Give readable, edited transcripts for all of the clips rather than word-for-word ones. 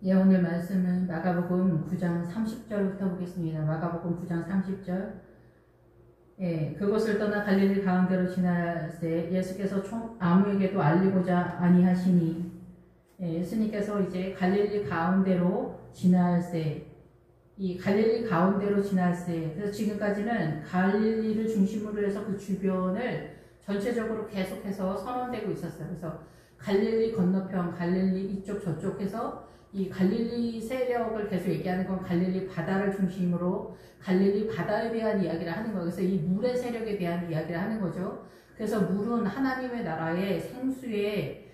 예, 오늘 말씀은 마가복음 9장 30절부터 보겠습니다. 마가복음 9장 30절. 예, 그곳을 떠나 갈릴리 가운데로 지나세 예수께서 아무에게도 알리고자 아니하시니, 예수님께서 이제 갈릴리 가운데로 지나세, 이 갈릴리 가운데로 지나세. 그래서 지금까지는 갈릴리를 중심으로 해서 그 주변을 전체적으로 계속해서 선언되고 있었어요. 그래서 갈릴리 건너편, 갈릴리 이쪽 저쪽 해서 이 갈릴리 세력을 계속 얘기하는 건 갈릴리 바다를 중심으로 갈릴리 바다에 대한 이야기를 하는 거예요. 그래서 이 물의 세력에 대한 이야기를 하는 거죠. 그래서 물은 하나님의 나라의 생수의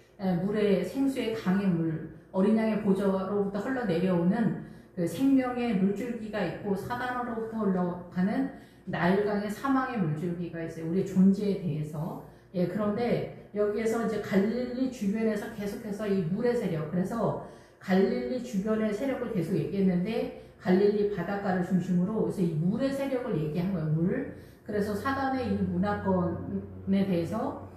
강의 물, 어린 양의 보좌로부터 흘러내려오는 그 생명의 물줄기가 있고, 사단으로부터 흘러가는 나일강의 사망의 물줄기가 있어요. 우리의 존재에 대해서. 예, 그런데 여기에서 이제 갈릴리 주변에서 계속해서 이 물의 세력, 그래서 갈릴리 주변의 세력을 계속 얘기했는데, 갈릴리 바닷가를 중심으로 그래서 이 물의 세력을 얘기한 거예요. 물. 그래서 사단의 이 문화권에 대해서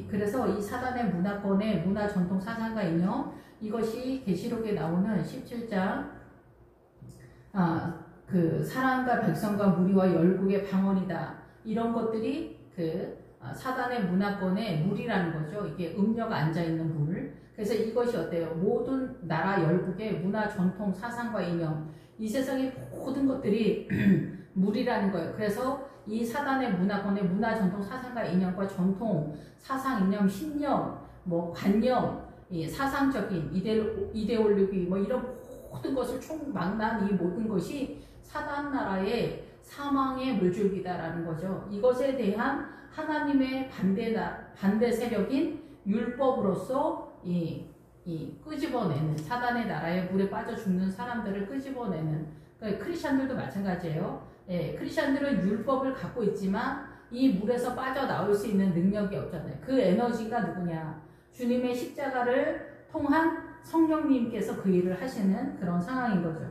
그래서 이 사단의 문화권의 문화 전통 사상과 이념, 이것이 계시록에 나오는 17장 그 사람과 백성과 무리와 열국의 방언이다. 이런 것들이 사단의 문화권의 물이라는 거죠. 이게 음녀가 앉아있는 물. 그래서 이것이 어때요? 모든 나라 열국의 문화, 전통, 사상과 이념, 이 세상의 모든 것들이 물이라는 거예요. 그래서 이 사단의 문화권의 문화, 전통, 사상과 이념과 전통, 사상, 이념, 신념, 관념, 사상적인 이데올로기, 이런 모든 것을 총망라한 이 모든 것이 사단 나라의 사망의 물줄기다라는 거죠. 이것에 대한 하나님의 반대 세력인 율법으로서 끄집어내는, 사단의 나라에 물에 빠져 죽는 사람들을 끄집어내는, 그러니까 크리스찬들도 마찬가지예요. 예, 크리스찬들은 율법을 갖고 있지만 이 물에서 빠져나올 수 있는 능력이 없잖아요. 그 에너지가 누구냐? 주님의 십자가를 통한 성령님께서 그 일을 하시는 그런 상황인 거죠.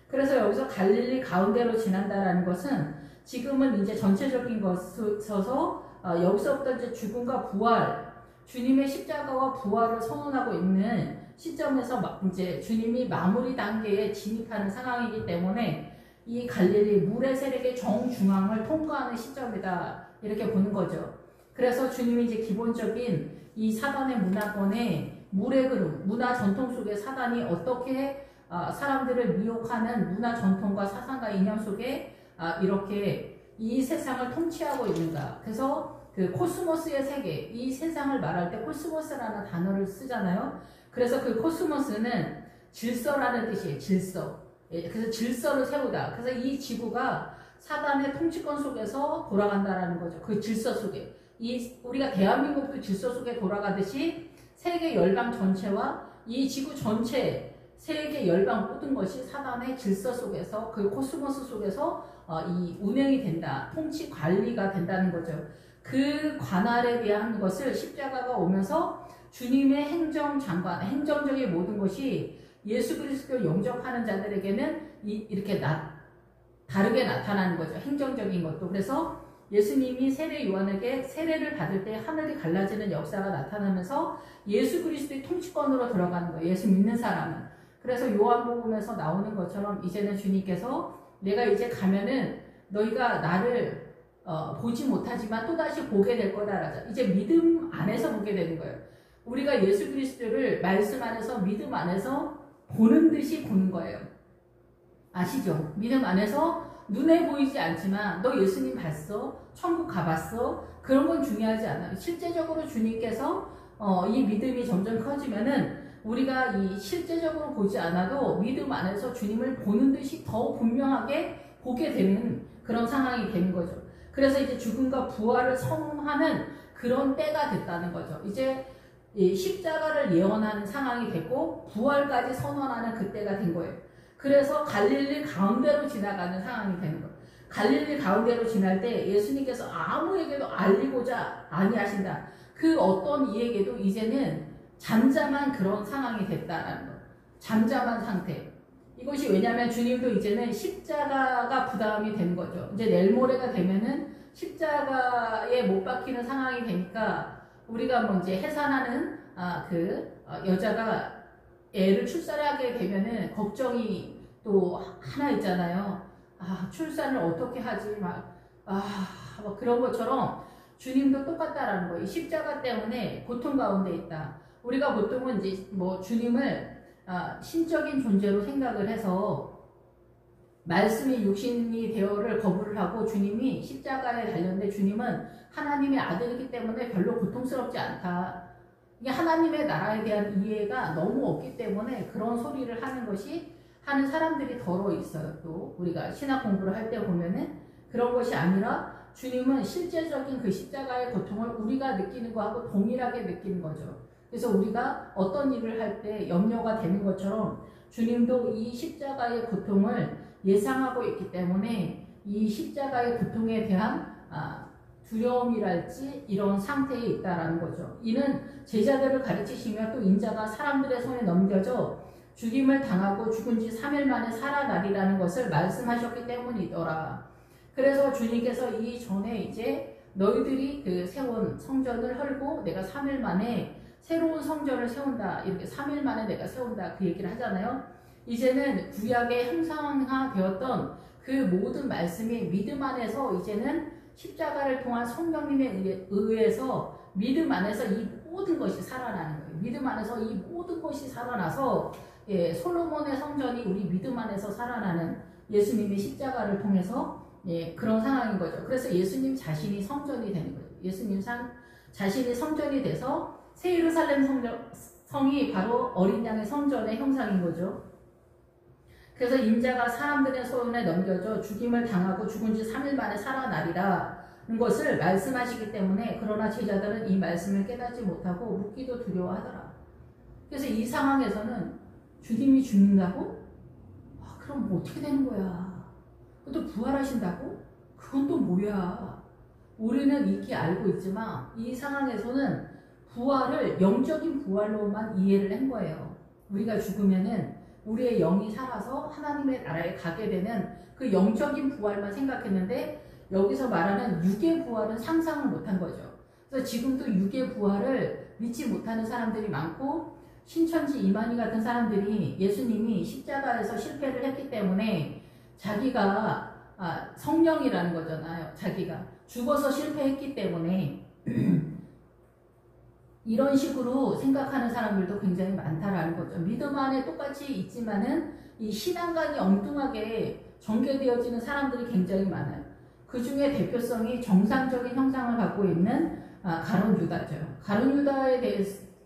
그래서 여기서 갈릴리 가운데로 지난다라는 것은 지금은 이제 전체적인 것에서 여기서부터 이제 죽음과 부활, 주님의 십자가와 부활을 선언하고 있는 시점에서 이제 주님이 마무리 단계에 진입하는 상황이기 때문에 이 갈릴리 물의 세력의 정중앙을 통과하는 시점이다, 이렇게 보는 거죠. 그래서 주님이 이제 기본적인 이 사단의 문화권의 물의 그름, 문화 전통 속에 사단이 어떻게 사람들을 미혹하는 문화 전통과 사상과 이념 속에 이렇게 이 세상을 통치하고 있는가. 그래서 그 코스모스의 세계, 이 세상을 말할 때 코스모스라는 단어를 쓰잖아요. 그래서 그 코스모스는 질서라는 뜻이에요. 질서. 예, 그래서 질서를 세우다. 그래서 이 지구가 사단의 통치권 속에서 돌아간다라는 거죠. 그 질서 속에. 우리가 대한민국도 질서 속에 돌아가듯이 세계 열방 전체와 이 지구 전체, 세계 열방 모든 것이 사단의 질서 속에서, 그 코스모스 속에서 이 운행이 된다. 통치 관리가 된다는 거죠. 그 관할에 대한 것을 십자가가 오면서 주님의 행정장관, 행정적인 모든 것이 예수 그리스도를 영접하는 자들에게는 이렇게 다르게 나타나는 거죠. 행정적인 것도. 그래서 예수님이 세례 요한에게 세례를 받을 때 하늘이 갈라지는 역사가 나타나면서 예수 그리스도의 통치권으로 들어가는 거예요. 예수 믿는 사람은. 그래서 요한복음에서 나오는 것처럼 이제는 주님께서 내가 이제 가면은 너희가 나를 보지 못하지만 또다시 보게 될 거다라죠. 이제 믿음 안에서 보게 되는 거예요. 우리가 예수 그리스도를 말씀 안에서, 믿음 안에서 보는 듯이 보는 거예요. 아시죠? 믿음 안에서 눈에 보이지 않지만 너 예수님 봤어? 천국 가봤어? 그런 건 중요하지 않아요. 실제적으로 주님께서 이 믿음이 점점 커지면은 우리가 이 실제적으로 보지 않아도 믿음 안에서 주님을 보는 듯이 더 분명하게 보게 되는 그런 상황이 되는 거죠. 그래서 이제 죽음과 부활을 선언하는 그런 때가 됐다는 거죠. 이제 이 십자가를 예언하는 상황이 됐고 부활까지 선언하는 그때가 된 거예요. 그래서 갈릴리 가운데로 지나가는 상황이 되는 거예요. 갈릴리 가운데로 지날 때 예수님께서 아무에게도 알리고자 아니하신다. 그 어떤 이에게도 이제는 잠잠한 그런 상황이 됐다라는 거예요. 잠잠한 상태. 이것이 왜냐하면 주님도 이제는 십자가가 부담이 되는 거죠. 이제 내일 모레가 되면은 십자가에 못 박히는 상황이 되니까 우리가 이제 해산하는 여자가 애를 출산하게 되면은 걱정이 또 하나 있잖아요. 아, 출산을 어떻게 하지? 막 그런 것처럼 주님도 똑같다라는 거예요. 십자가 때문에 고통 가운데 있다. 우리가 보통은 이제 뭐 주님을 신적인 존재로 생각을 해서 말씀이 육신이 되어를 거부를 하고 주님이 십자가에 달렸는데 주님은 하나님의 아들이기 때문에 별로 고통스럽지 않다. 이게 하나님의 나라에 대한 이해가 너무 없기 때문에 그런 소리를 하는 사람들이 더러 있어요. 또 우리가 신학 공부를 할 때 보면은 그런 것이 아니라 주님은 실제적인 그 십자가의 고통을 우리가 느끼는 거하고 동일하게 느끼는 거죠. 그래서 우리가 어떤 일을 할 때 염려가 되는 것처럼 주님도 이 십자가의 고통을 예상하고 있기 때문에 이 십자가의 고통에 대한 두려움이랄지 이런 상태에 있다라는 거죠. 이는 제자들을 가르치시며 또 인자가 사람들의 손에 넘겨져 죽임을 당하고 죽은 지 3일 만에 살아나리라는 것을 말씀하셨기 때문이더라. 그래서 주님께서 이 전에 이제 너희들이 그 세운 성전을 헐고 내가 3일 만에 새로운 성전을 세운다. 이렇게 3일 만에 내가 세운다. 그 얘기를 하잖아요. 이제는 구약에 형상화되었던 그 모든 말씀이 믿음 안에서 이제는 십자가를 통한 성령님에 의해서 믿음 안에서 이 모든 것이 살아나는 거예요. 믿음 안에서 이 모든 것이 살아나서 솔로몬의 성전이 우리 믿음 안에서 살아나는 예수님의 십자가를 통해서 그런 상황인 거죠. 그래서 예수님 자신이 성전이 되는 거예요. 예수님 자신이 성전이 돼서 새 예루살렘 성이 바로 어린 양의 성전의 형상인 거죠. 그래서 인자가 사람들의 손에 넘겨져 죽임을 당하고 죽은 지 3일 만에 살아나리라는 것을 말씀하시기 때문에 그러나 제자들은 이 말씀을 깨닫지 못하고 묻기도 두려워하더라. 그래서 이 상황에서는 주님이 죽는다고? 그럼 뭐 어떻게 되는 거야? 또 부활하신다고? 그건 또 뭐야? 우리는 익히 알고 있지만 이 상황에서는 부활을 영적인 부활로만 이해를 한 거예요. 우리가 죽으면은 우리의 영이 살아서 하나님의 나라에 가게 되는 그 영적인 부활만 생각했는데 여기서 말하는 육의 부활은 상상을 못한 거죠. 그래서 지금도 육의 부활을 믿지 못하는 사람들이 많고 신천지 이만희 같은 사람들이 예수님이 십자가에서 실패를 했기 때문에 자기가 성령이라는 거잖아요. 자기가 죽어서 실패했기 때문에 이런 식으로 생각하는 사람들도 굉장히 많다라는 거죠. 믿음 안에 똑같이 있지만은 이 신앙관이 엉뚱하게 전개되어지는 사람들이 굉장히 많아요. 그 중에 대표성이 정상적인 형상을 갖고 있는 가룟 유다죠. 가룟 유다에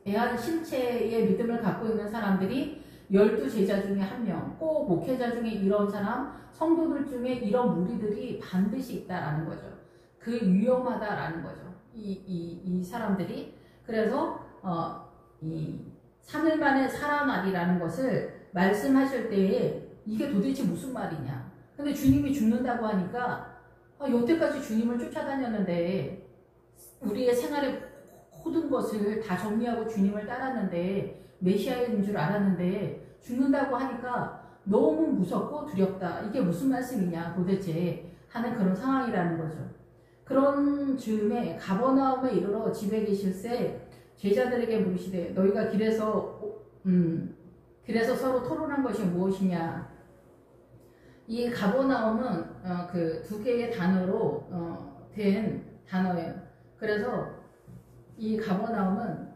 대한 실체의 믿음을 갖고 있는 사람들이 12제자 중에 한 명, 꼭 목회자 중에 이런 사람, 성도들 중에 이런 무리들이 반드시 있다라는 거죠. 그 위험하다라는 거죠. 이 사람들이. 그래서 이 3일 만에 살아나리라는 것을 말씀하실 때에 이게 도대체 무슨 말이냐. 근데 주님이 죽는다고 하니까 여태까지 주님을 쫓아다녔는데 우리의 생활의 모든 것을 다 정리하고 주님을 따랐는데 메시아인 줄 알았는데 죽는다고 하니까 너무 무섭고 두렵다. 이게 무슨 말씀이냐 도대체 하는 그런 상황이라는 거죠. 그런 즈음에 가버나움에 이르러 집에 계실새 제자들에게 물으시되 너희가 길에서 서로 토론한 것이 무엇이냐. 이 가버나움은 그 두 개의 단어로 된 단어예요. 그래서 이 가버나움은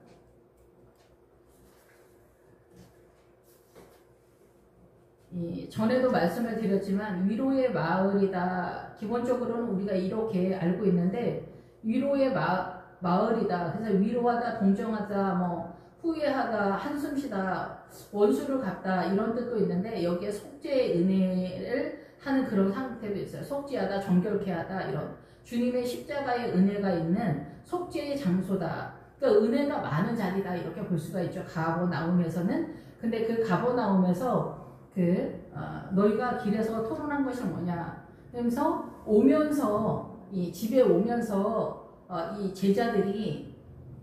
전에도 말씀을 드렸지만 위로의 마을이다. 기본적으로는 우리가 이렇게 알고 있는데 위로의 마을이다. 그래서 위로하다, 동정하다, 뭐 후회하다, 한숨 쉬다, 원수를 갚다 이런 뜻도 있는데 여기에 속죄의 은혜를 하는 그런 상태도 있어요. 속죄하다, 정결케 하다 이런 주님의 십자가의 은혜가 있는 속죄의 장소다. 그러니까 은혜가 많은 자리다 이렇게 볼 수가 있죠. 가버나움에서는. 근데 그 가버나움에서 너희가 길에서 토론한 것이 뭐냐. 그러면서 이 집에 오면서 이 제자들이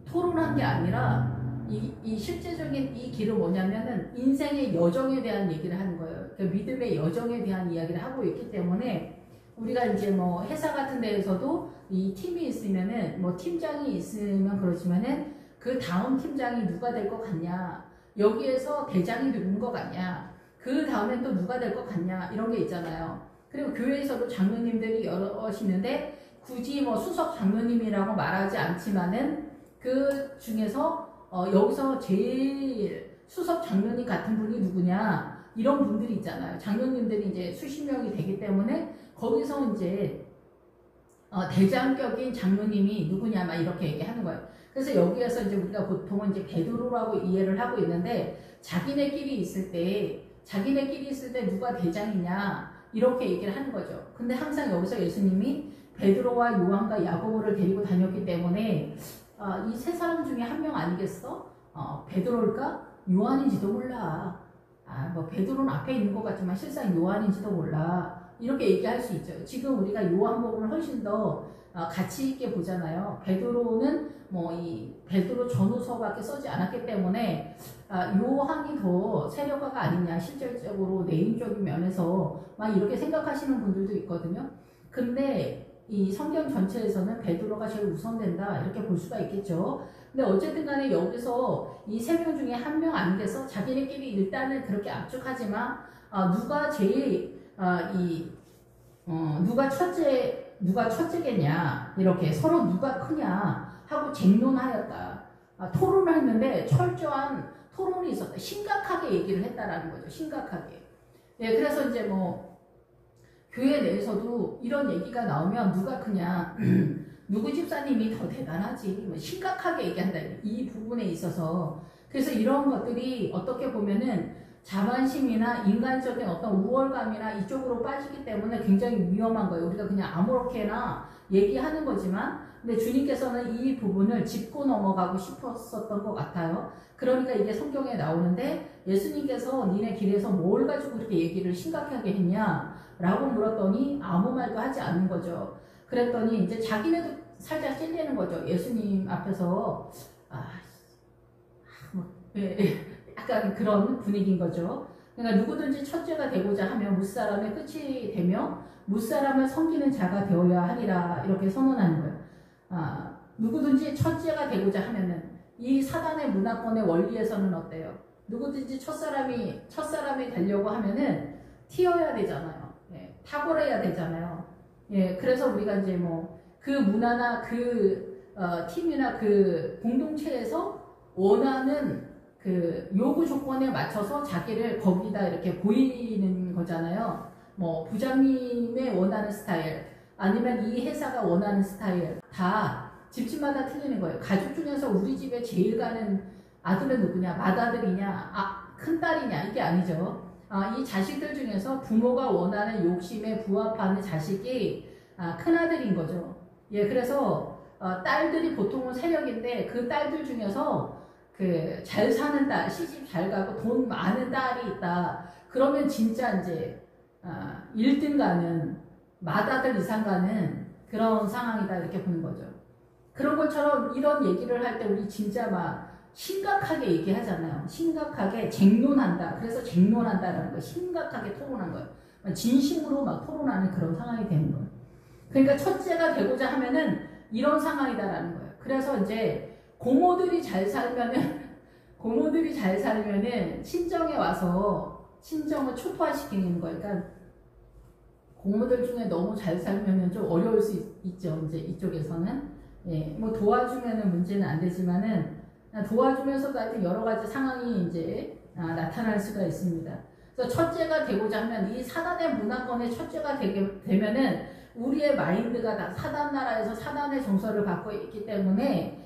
토론한 게 아니라 이 실제적인 이 길은 뭐냐면은 인생의 여정에 대한 얘기를 하는 거예요. 그 믿음의 여정에 대한 이야기를 하고 있기 때문에 우리가 이제 뭐 회사 같은 데에서도 이 팀이 있으면은 뭐 팀장이 있으면 그렇지만은 그 다음 팀장이 누가 될 것 같냐. 여기에서 대장이 누군 것 같냐, 그 다음에 또 누가 될 것 같냐, 이런 게 있잖아요. 그리고 교회에서도 장로님들이 여럿이는데 굳이 뭐 수석 장로님이라고 말하지 않지만은 그 중에서 여기서 제일 수석 장로님 같은 분이 누구냐, 이런 분들이 있잖아요. 장로님들이 이제 수십 명이 되기 때문에 거기서 이제 대장격인 장로님이 누구냐 막 이렇게 얘기하는 거예요. 그래서 여기에서 이제 우리가 보통은 이제 베드로라고 이해를 하고 있는데, 자기네끼리 있을 때 누가 대장이냐 이렇게 얘기를 하는 거죠. 근데 항상 여기서 예수님이 베드로와 요한과 야고보를 데리고 다녔기 때문에 이 세 사람 중에 한 명 아니겠어? 베드로일까? 요한인지도 몰라. 뭐 베드로는 앞에 있는 것 같지만 실상 요한인지도 몰라. 이렇게 얘기할 수 있죠. 지금 우리가 요한복음을 훨씬 더 가치 있게 보잖아요. 베드로는 뭐 이 베드로 전후서밖에 써지 않았기 때문에 요한이 더 세력가가 아니냐, 실질적으로 내용적인 면에서 막 이렇게 생각하시는 분들도 있거든요. 근데 이 성경 전체에서는 베드로가 제일 우선된다 이렇게 볼 수가 있겠죠. 근데 어쨌든 간에 여기서 이 세 명 중에 한 명 아니겠어? 자기네끼리 일단은 그렇게 압축하지만 누가 제일 누가 첫째겠냐, 이렇게 서로 누가 크냐 하고 쟁론하였다. 토론을 했는데 철저한 토론이 있었다. 심각하게 얘기를 했다라는 거죠. 심각하게. 네, 그래서 이제 뭐 교회 내에서도 이런 얘기가 나오면 누가 크냐, 누구 집사님이 더 대단하지, 뭐 심각하게 얘기한다. 이 부분에 있어서. 그래서 이런 것들이 어떻게 보면은 자만심이나 인간적인 어떤 우월감이나 이쪽으로 빠지기 때문에 굉장히 위험한 거예요. 우리가 그냥 아무렇게나 얘기하는 거지만, 근데 주님께서는 이 부분을 짚고 넘어가고 싶었었던 것 같아요. 그러니까 이게 성경에 나오는데, 예수님께서 니네 길에서 뭘 가지고 그렇게 얘기를 심각하게 했냐 라고 물었더니 아무 말도 하지 않는 거죠. 그랬더니 이제 자기네도 살짝 찔리는 거죠. 예수님 앞에서 약간 그런 분위기인 거죠. 그러니까 누구든지 첫째가 되고자 하면 무사람의 끝이 되며 무사람을 섬기는 자가 되어야 하리라, 이렇게 선언하는 거예요. 누구든지 첫째가 되고자 하면은 이 사단의 문화권의 원리에서는 어때요? 누구든지 첫사람이 되려고 하면은 튀어야 되잖아요. 예, 탁월해야 되잖아요. 예, 그래서 우리가 이제 뭐 그 문화나 그 팀이나 그 공동체에서 원하는 그 요구 조건에 맞춰서 자기를 거기다 이렇게 보이는 거잖아요. 뭐 부장님의 원하는 스타일, 아니면 이 회사가 원하는 스타일, 다 집집마다 틀리는 거예요. 가족 중에서 우리 집에 제일 가는 아들은 누구냐, 맏아들이냐, 큰딸이냐, 이게 아니죠. 이 자식들 중에서 부모가 원하는 욕심에 부합하는 자식이 큰아들인 거죠. 예, 그래서 딸들이 보통은 세력인데 그 딸들 중에서 그 잘 사는 딸, 시집 잘 가고 돈 많은 딸이 있다. 그러면 진짜 이제 1등 가는, 맏아들 이상 가는 그런 상황이다, 이렇게 보는 거죠. 그런 것처럼 이런 얘기를 할 때 우리 진짜 막 심각하게 얘기하잖아요. 심각하게 쟁론한다. 그래서 쟁론한다라는 거, 심각하게 토론한 거예요. 진심으로 막 토론하는 그런 상황이 되는 거예요. 그러니까 첫째가 되고자 하면은 이런 상황이다라는 거예요. 그래서 이제 고모들이 잘 살면은 친정에 와서 친정을 초토화시키는 거예요. 그러니까 고모들 중에 너무 잘 살면은 좀 어려울 수 있죠. 이제 이쪽에서는. 예, 뭐 도와주면은 문제는 안 되지만은 도와주면서도 하여튼 여러 가지 상황이 이제 나타날 수가 있습니다. 그래서 첫째가 되고자 하면 이 사단의 문화권의 첫째가 되면은 우리의 마인드가 다 사단 나라에서 사단의 정서를 갖고 있기 때문에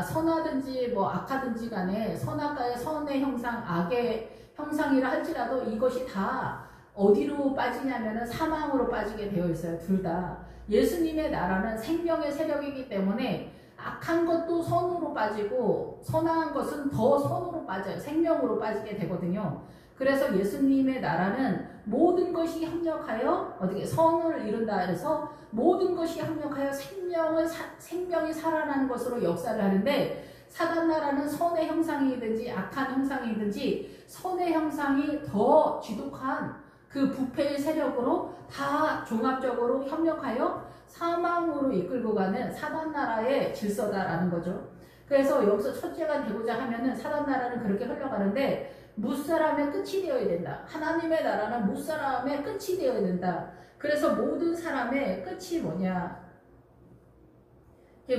선하든지 뭐 악하든지 간에 선악과의 선의 형상, 악의 형상이라 할지라도 이것이 다 어디로 빠지냐면은 사망으로 빠지게 되어 있어요. 둘 다. 예수님의 나라는 생명의 세력이기 때문에 악한 것도 선으로 빠지고 선한 것은 더 선으로 빠져요. 생명으로 빠지게 되거든요. 그래서 예수님의 나라는 모든 것이 협력하여 어떻게 선을 이룬다 해서 모든 것이 협력하여 생명이 살아나는 것으로 역사를 하는데, 사단 나라는 선의 형상이든지 악한 형상이든지 선의 형상이 더 지독한 그 부패의 세력으로 다 종합적으로 협력하여 사망으로 이끌고 가는 사단 나라의 질서다라는 거죠. 그래서 여기서 첫째가 되고자 하면은 사단 나라는 그렇게 흘러가는데 무사람의 끝이 되어야 된다. 하나님의 나라는 무사람의 끝이 되어야 된다. 그래서 모든 사람의 끝이 뭐냐?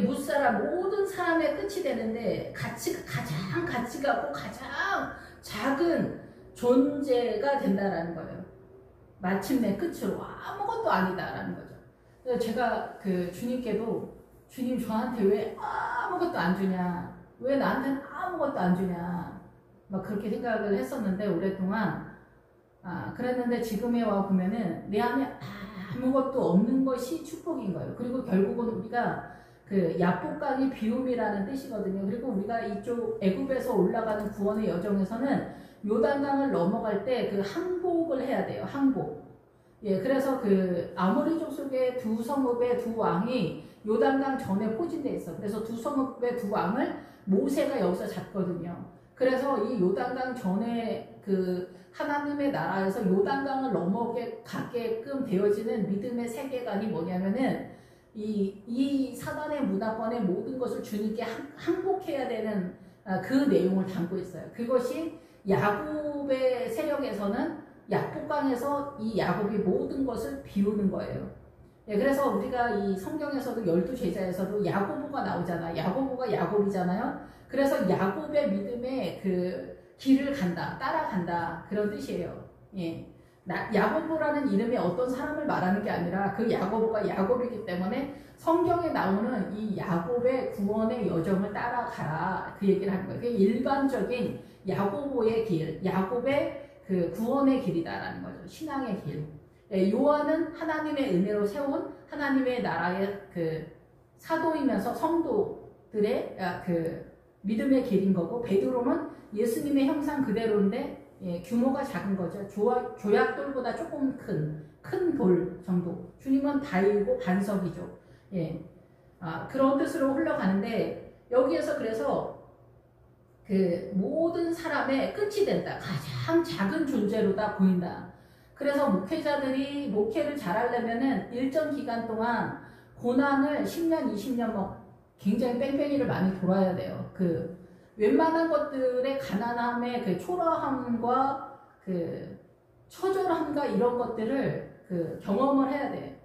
무사람 모든 사람의 끝이 되는데 가장 가치가 없고 가장 작은 존재가 된다라는 거예요. 마침내 끝으로 아무것도 아니다라는 거죠. 그래서 제가 그 주님께도 주님 저한테 왜 아무것도 안 주냐? 왜 나한테는 아무것도 안 주냐? 막 그렇게 생각을 했었는데 오랫동안 그랬는데 지금에 와 보면은 내 안에 아무것도 없는 것이 축복인 거예요. 그리고 결국은 우리가 그 야복강의 비움이라는 뜻이거든요. 그리고 우리가 이쪽 애굽에서 올라가는 구원의 여정에서는 요단강을 넘어갈 때 그 항복을 해야 돼요. 항복. 예, 그래서 그 아모리족 속의 두 성읍의 두 왕이 요단강 전에 포진돼 있어. 그래서 두 성읍의 두 왕을 모세가 여기서 잡거든요. 그래서 이 요단강 전에 그 하나님의 나라에서 요단강을 넘어가게끔 되어지는 믿음의 세계관이 뭐냐면은 이 사단의 문화권의 모든 것을 주님께 항복해야 되는 그 내용을 담고 있어요. 그것이 야곱의 세력에서는 야복강에서 이 야곱이 모든 것을 비우는 거예요. 예, 그래서 우리가 이 성경에서도 12제자에서도 야고보가 나오잖아. 야고보가 야곱이잖아요. 그래서 야곱의 믿음의 그 길을 간다, 따라간다 그런 뜻이에요. 예. 야고보라는 이름이 어떤 사람을 말하는 게 아니라 그 야고보가 야곱이기 때문에 성경에 나오는 이 야곱의 구원의 여정을 따라가라 그 얘기를 하는 거예요. 그게 일반적인 야고보의 길, 야곱의 그 구원의 길이다라는 거죠. 신앙의 길. 예, 요한은 하나님의 은혜로 세운 하나님의 나라의 그 사도이면서 성도들의 그 믿음의 길인 거고, 베드로는 예수님의 형상 그대로인데 예, 규모가 작은 거죠. 조약돌보다 조금 큰 돌 정도. 주님은 다이고 반석이죠. 예. 그런 뜻으로 흘러가는데, 여기에서 그래서 그 모든 사람의 끝이 된다. 가장 작은 존재로다 보인다. 그래서 목회자들이 목회를 잘하려면은 일정 기간 동안 고난을 10년, 20년 굉장히 뺑뺑이를 많이 돌아야 돼요. 그 웬만한 것들의 가난함의 그 초라함과 그 처절함과 이런 것들을 그 경험을 해야 돼.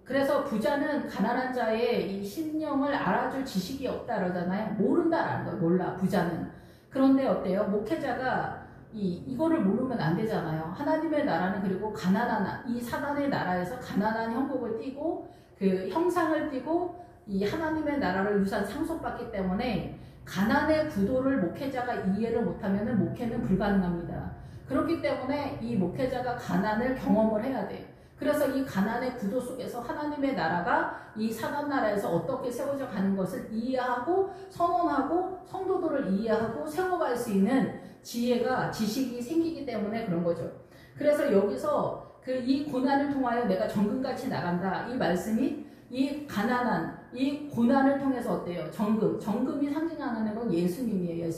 그래서 부자는 가난한 자의 이 심령을 알아줄 지식이 없다 그러잖아요. 모른다라는 거예요. 몰라, 부자는. 그런데 어때요? 목회자가 이거를 모르면 안 되잖아요. 하나님의 나라는 그리고 가난한 이 사단의 나라에서 가난한 형국을 띠고 그 형상을 띠고 이 하나님의 나라를 유산 상속받기 때문에 가난의 구도를 목회자가 이해를 못하면 목회는 불가능합니다. 그렇기 때문에 이 목회자가 가난을 경험을 해야 돼. 그래서 이 가난의 구도 속에서 하나님의 나라가 이 사단 나라에서 어떻게 세워져 가는 것을 이해하고 선언하고 성도들을 이해하고 세워갈 수 있는 지식이 생기기 때문에 그런 거죠. 그래서 여기서 이 고난을 통하여 내가 정금같이 나간다. 이 말씀이 이 가난한 이 고난을 통해서 어때요? 정금이 상징하는 건 예수님이에요.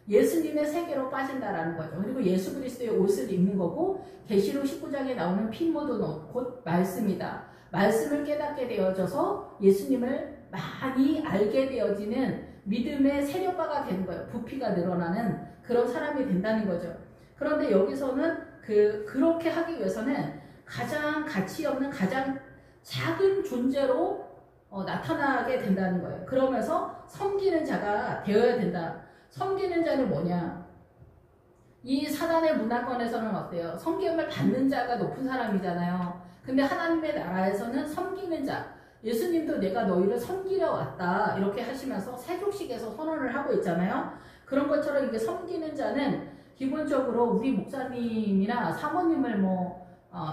예수님의 세계로 빠진다라는 거죠. 그리고 예수 그리스도의 옷을 입는 거고, 계시록 19장에 나오는 피 묻은 옷, 곧 말씀이다. 말씀을 깨닫게 되어져서 예수님을 많이 알게 되어지는 믿음의 세력가가 되는 거예요. 부피가 늘어나는 그런 사람이 된다는 거죠. 그런데 여기서는 그렇게 하기 위해서는 가장 가치 없는 가장 작은 존재로 나타나게 된다는 거예요. 그러면서 섬기는 자가 되어야 된다. 섬기는 자는 뭐냐? 이 사단의 문화권에서는 어때요? 섬김을 받는 자가 높은 사람이잖아요. 근데 하나님의 나라에서는 섬기는 자, 예수님도 내가 너희를 섬기려 왔다 이렇게 하시면서 세족식에서 선언을 하고 있잖아요. 그런 것처럼 이게 섬기는 자는 기본적으로 우리 목사님이나 사모님을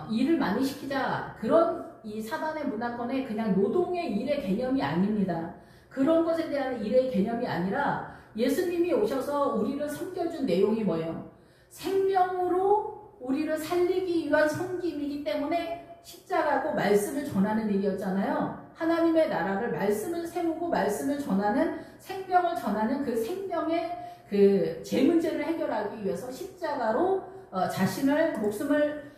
일을 많이 시키자, 그런 이 사단의 문화권의 그냥 노동의 일의 개념이 아닙니다. 그런 것에 대한 일의 개념이 아니라 예수님이 오셔서 우리를 섬겨준 내용이 뭐예요? 생명으로 우리를 살리기 위한 섬김이기 때문에 십자가고 말씀을 전하는 일이었잖아요. 하나님의 나라를 말씀을 세우고 말씀을 전하는, 생명을 전하는 그 생명의 그 재문제를 해결하기 위해서 십자가로 목숨을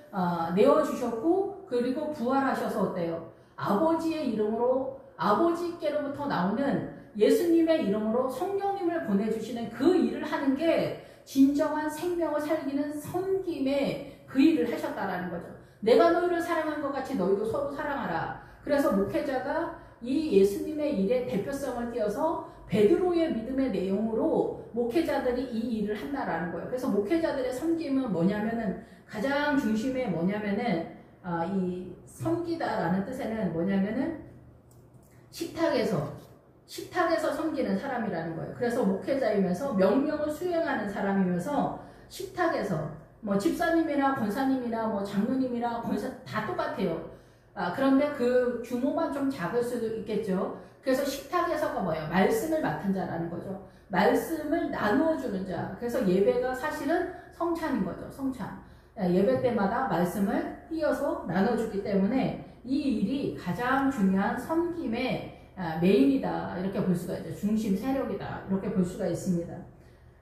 내어주셨고, 그리고 부활하셔서 어때요? 아버지의 이름으로 아버지께로부터 나오는 예수님의 이름으로 성령님을 보내주시는 그 일을 하는 게 진정한 생명을 살리는 섬김의 그 일을 하셨다라는 거죠. 내가 너희를 사랑한 것 같이 너희도 서로 사랑하라. 그래서 목회자가 이 예수님의 일의 대표성을 띄어서 베드로의 믿음의 내용으로 목회자들이 이 일을 한다라는 거예요. 그래서 목회자들의 섬김은 뭐냐면은 가장 중심에 뭐냐면은 이 섬기다라는 뜻에는 뭐냐면은 식탁에서 섬기는 사람이라는 거예요. 그래서 목회자이면서 명령을 수행하는 사람이면서 식탁에서 뭐 집사님이나 권사님이나 뭐 장로님이나 권사 다 똑같아요. 그런데 그 규모만 좀 작을 수도 있겠죠. 그래서 식탁에서가 뭐예요? 말씀을 맡은 자라는 거죠. 말씀을 나누어 주는 자. 그래서 예배가 사실은 성찬인 거죠. 성찬. 예배 때마다 말씀을 띄어서 나눠주기 때문에 이 일이 가장 중요한 섬김의 메인이다. 이렇게 볼 수가 있죠. 중심 세력이다. 이렇게 볼 수가 있습니다.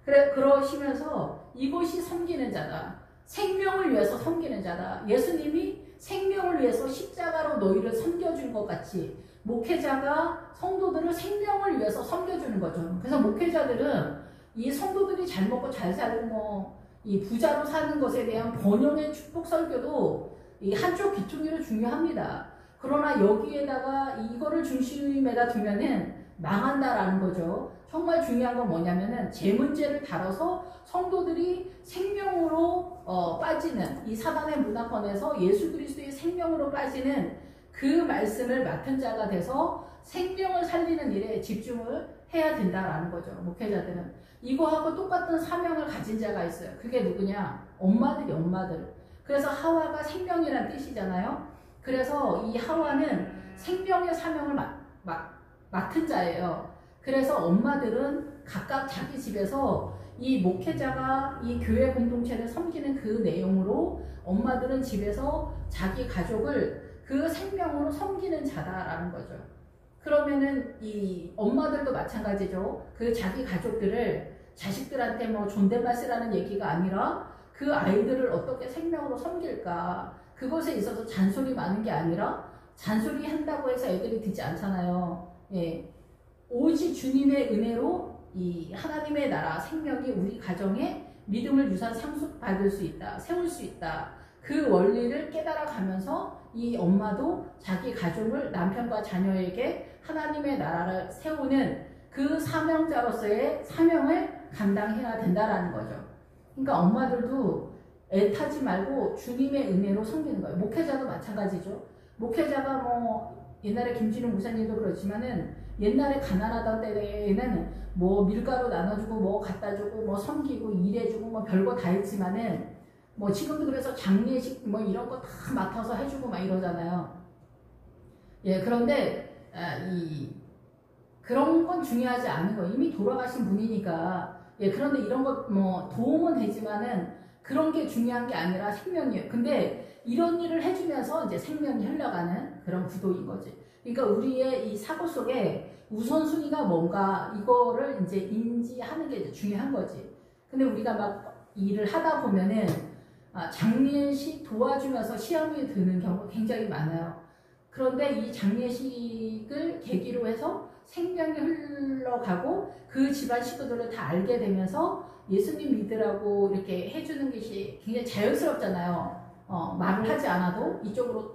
그러시면서 이것이 섬기는 자다. 생명을 위해서 섬기는 자다. 예수님이 생명을 위해서 십자가로 너희를 섬겨준 것 같이 목회자가 성도들을 생명을 위해서 섬겨주는 거죠. 그래서 목회자들은 이 성도들이 잘 먹고 잘 살고 이 부자로 사는 것에 대한 번영의 축복 설교도 이 한쪽 귀퉁이로 중요합니다. 그러나 여기에다가 이거를 중심에다 두면은 망한다라는 거죠. 정말 중요한 건 뭐냐면은 제 문제를 다뤄서 성도들이 생명으로 빠지는 이 사단의 문화권에서 예수 그리스도의 생명으로 빠지는 그 말씀을 맡은 자가 돼서 생명을 살리는 일에 집중을 해야 된다라는 거죠. 목회자들은 이거하고 똑같은 사명을 가진 자가 있어요. 그게 누구냐? 엄마들. 그래서 하와가 생명이라는 뜻이잖아요. 그래서 이 하와는 생명의 사명을 맡은 자예요. 그래서 엄마들은 각각 자기 집에서 이 목회자가 이 교회 공동체를 섬기는 그 내용으로 엄마들은 집에서 자기 가족을 그 생명으로 섬기는 자다라는 거죠. 그러면은 이 엄마들도 마찬가지죠. 그 자기 가족들을 자식들한테 뭐 존댓말 쓰라는 얘기가 아니라 그 아이들을 어떻게 생명으로 섬길까. 그것에 있어서 잔소리 많은 게 아니라 잔소리 한다고 해서 애들이 듣지 않잖아요. 예. 오직 주님의 은혜로 이 하나님의 나라 생명이 우리 가정에 믿음을 유산 상속받을 수 있다. 세울 수 있다. 그 원리를 깨달아가면서 이 엄마도 자기 가족을 남편과 자녀에게 하나님의 나라를 세우는 그 사명자로서의 사명을 감당해야 된다라는 거죠. 그러니까 엄마들도 애타지 말고 주님의 은혜로 섬기는 거예요. 목회자도 마찬가지죠. 목회자가 뭐 옛날에 김진우 목사님도 그렇지만은 옛날에 가난하던 때에는 뭐 밀가루 나눠주고 뭐 갖다주고 뭐 섬기고 일해주고 뭐 별거 다 했지만은 뭐 지금도 그래서 장례식 뭐 이런 거 다 맡아서 해주고 막 이러잖아요. 예, 그런데 그런 건 중요하지 않은 거예요. 이미 돌아가신 분이니까. 예, 그런데 이런 것 뭐 도움은 되지만은 그런 게 중요한 게 아니라 생명이에요. 근데 이런 일을 해주면서 이제 생명이 흘러가는 그런 구도인 거지. 그러니까 우리의 이 사고 속에 우선순위가 뭔가 이거를 이제 인지하는 게 이제 중요한 거지. 근데 우리가 막 일을 하다 보면은 장례식 도와주면서 시험이 드는 경우가 굉장히 많아요. 그런데 이 장례식을 계기로 해서 생명이 흘러가고 그 집안 식구들을 다 알게 되면서 예수님 믿으라고 이렇게 해주는 것이 굉장히 자연스럽잖아요. 말을 하지 않아도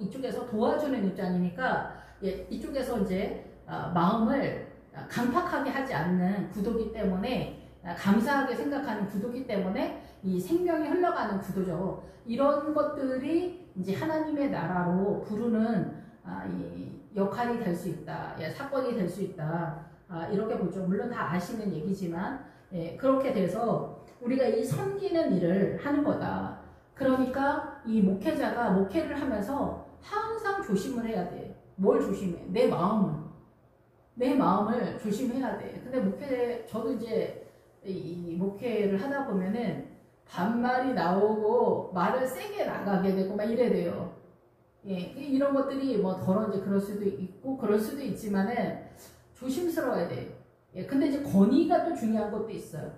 이쪽에서 도와주는 입장이니까 이쪽에서 이제 마음을 강팍하게 하지 않는 구도기 때문에 감사하게 생각하는 구도기 때문에 이 생명이 흘러가는 구도죠. 이런 것들이 이제 하나님의 나라로 부르는 이 역할이 될 수 있다. 사건이 될 수 있다. 이렇게 보죠. 물론 다 아시는 얘기지만 그렇게 돼서 우리가 이 섬기는 일을 하는 거다. 그러니까 이 목회자가 목회를 하면서 항상 조심을 해야 돼. 뭘 조심해? 내 마음을 조심해야 돼. 근데 저도 이제 이 목회를 하다 보면은 반말이 나오고 말을 세게 나가게 되고 막 이래 돼요. 예, 이런 것들이 뭐 더러운지 그럴 수도 있고 그럴 수도 있지만은 조심스러워야 돼요. 예, 근데 이제 권위가 또 중요한 것도 있어요.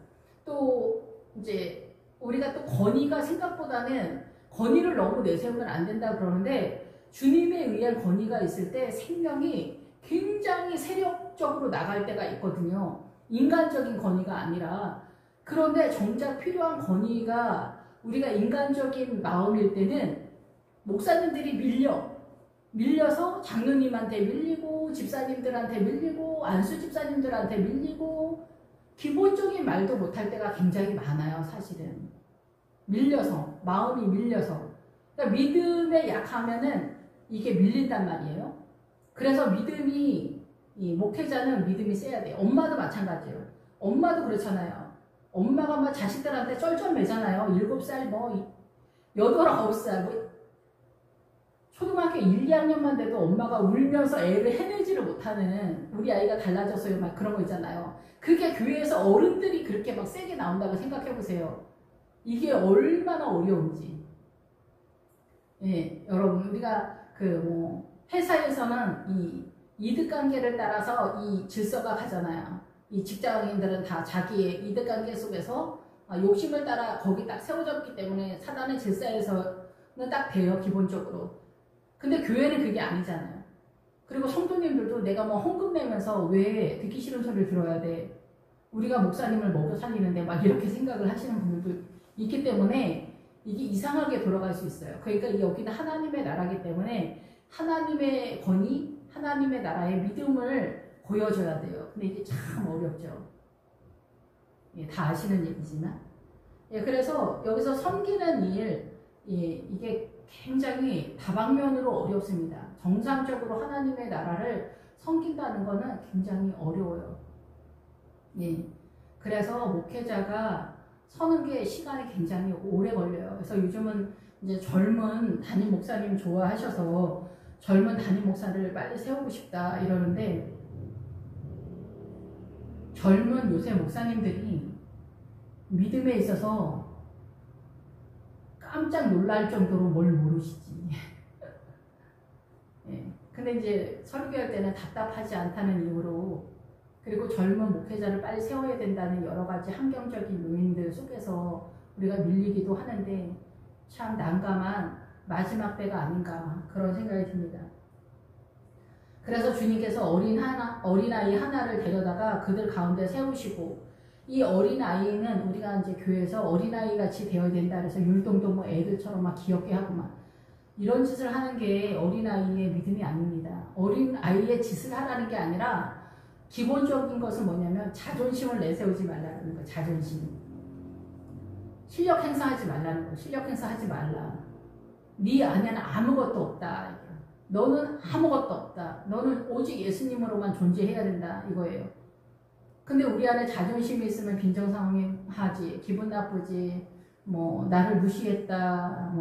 또 이제 우리가 또 권위가 생각보다는 권위를 너무 내세우면 안 된다 그러는데 주님에 의한 권위가 있을 때 생명이 굉장히 세력적 적극적으로 나갈 때가 있거든요. 인간적인 권위가 아니라. 그런데 정작 필요한 권위가 우리가 인간적인 마음일 때는 목사님들이 밀려서 장로님한테 밀리고 집사님들한테 밀리고 안수 집사님들한테 밀리고 기본적인 말도 못할 때가 굉장히 많아요. 사실은 밀려서, 마음이 밀려서. 그러니까 믿음에 약하면은 이게 밀린단 말이에요. 그래서 믿음이, 이 목회자는 믿음이 세야 돼요. 엄마도 마찬가지예요. 엄마도 그렇잖아요. 엄마가 막 자식들한테 쩔쩔매잖아요. 7살, 8, 9살, 초등학교 1, 2학년만 돼도 엄마가 울면서 애를 해내지를 못하는 우리 아이가 달라졌어요. 막 그런 거 있잖아요. 그게 교회에서 어른들이 그렇게 막 세게 나온다고 생각해보세요. 이게 얼마나 어려운지. 예, 여러분, 우리가 회사에서는 이 이득관계를 따라서 이 질서가 가잖아요. 이 직장인들은 다 자기의 이득관계 속에서 욕심을 따라 거기 딱 세워졌기 때문에 사단의 질서에서는 딱 돼요, 기본적으로. 근데 교회는 그게 아니잖아요. 그리고 성도님들도 내가 헌금 내면서 왜 듣기 싫은 소리를 들어야 돼? 우리가 목사님을 먹여 살리는데 막 이렇게 생각을 하시는 분들도 있기 때문에 이게 이상하게 돌아갈 수 있어요. 그러니까 여기는 하나님의 나라이기 때문에 하나님의 권위, 하나님의 나라의 믿음을 보여줘야 돼요. 근데 이게 참 어렵죠. 예, 다 아시는 얘기지만. 예, 그래서 여기서 섬기는 일, 예, 이게 굉장히 다방면으로 어렵습니다. 정상적으로 하나님의 나라를 섬긴다는 것은 굉장히 어려워요. 예, 그래서 목회자가 서는 게 시간이 굉장히 오래 걸려요. 그래서 요즘은 이제 젊은 담임 목사님 좋아하셔서 젊은 담임 목사를 빨리 세우고 싶다 이러는데 젊은 요새 목사님들이 믿음에 있어서 깜짝 놀랄 정도로 뭘 모르시지. 예. 근데 이제 설교할 때는 답답하지 않다는 이유로 그리고 젊은 목회자를 빨리 세워야 된다는 여러 가지 환경적인 요인들 속에서 우리가 밀리기도 하는데 참 난감한 마지막 때가 아닌가 그런 생각이 듭니다. 그래서 주님께서 어린아이 하나를 데려다가 그들 가운데 세우시고 이 어린아이는 우리가 이제 교회에서 어린아이 같이 되어야 된다 그래서 율동도 애들처럼 막 귀엽게 하고 막 이런 짓을 하는 게 어린아이의 믿음이 아닙니다. 어린아이의 짓을 하라는 게 아니라 기본적인 것은 뭐냐면 자존심을 내세우지 말라는 거예요. 자존심. 실력 행사하지 말라는 거예요. 실력 행사하지 말라. 네 안에는 아무것도 없다. 너는 아무것도 없다. 너는 오직 예수님으로만 존재해야 된다. 이거예요. 근데 우리 안에 자존심이 있으면 빈정상하지, 기분 나쁘지, 나를 무시했다,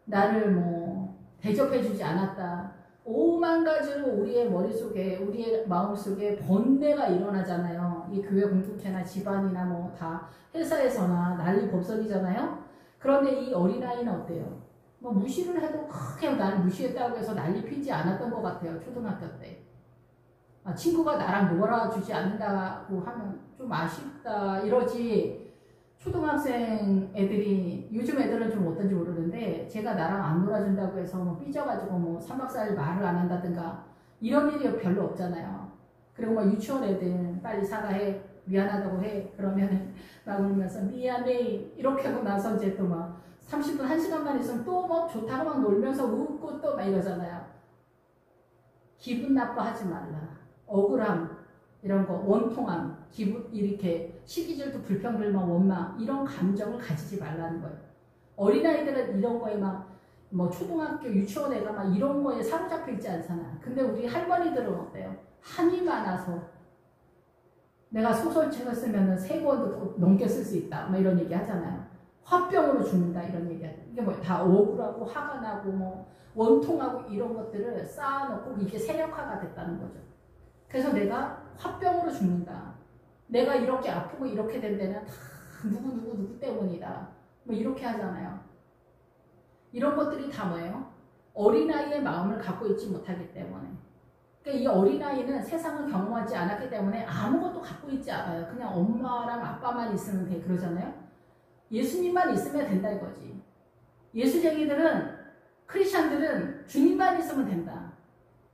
나를 대접해주지 않았다. 5만 가지로 우리의 머릿속에, 우리의 마음속에 번뇌가 일어나잖아요. 이 교회 공동체나 집안이나 다 회사에서나 난리 법석이잖아요. 그런데 이 어린아이는 어때요? 무시를 해도 크게 나를 무시했다고 해서 난리 피지 않았던 것 같아요. 초등학교 때. 친구가 나랑 놀아주지 않는다고 하면 좀 아쉽다 이러지. 초등학생 애들이 요즘 애들은 좀 어떤지 모르는데 제가 나랑 안 놀아준다고 해서 삐져가지고 3박 4일 말을 안 한다든가 이런 일이 별로 없잖아요. 그리고 유치원 애들 빨리 사과해 미안하다고 해 그러면은 막 울면서 미안해 이렇게 하고 나서 이제 또 30분 1시간만 있으면 또 좋다고 막 놀면서 웃고 또 막 이러잖아요. 기분 나빠하지 말라. 억울함 이런 거 원통함 기분 이렇게 시기질투 불평불만 원망 이런 감정을 가지지 말라는 거예요. 어린아이들은 이런 거에 초등학교 유치원 애가 이런 거에 사로잡혀 있지 않잖아. 근데 우리 할머니들은 어때요? 한이 많아서 내가 소설책을 쓰면은 3권도 넘게 쓸 수 있다 이런 얘기 하잖아요. 화병으로 죽는다 이런 얘기 하잖아요. 이게 다 억울하고 화가 나고 원통하고 이런 것들을 쌓아놓고 이게 세력화가 됐다는 거죠. 그래서 내가 화병으로 죽는다. 내가 이렇게 아프고 이렇게 된 데는 다 누구 때문이다. 이렇게 하잖아요. 이런 것들이 다 뭐예요? 어린아이의 마음을 갖고 있지 못하기 때문에. 그러니까 이 어린아이는 세상을 경험하지 않았기 때문에 아무것도 갖고 있지 않아요. 그냥 엄마랑 아빠만 있으면 돼. 그러잖아요. 예수님만 있으면 된다 이거지. 예수쟁이들은 크리스찬들은 주님만 있으면 된다.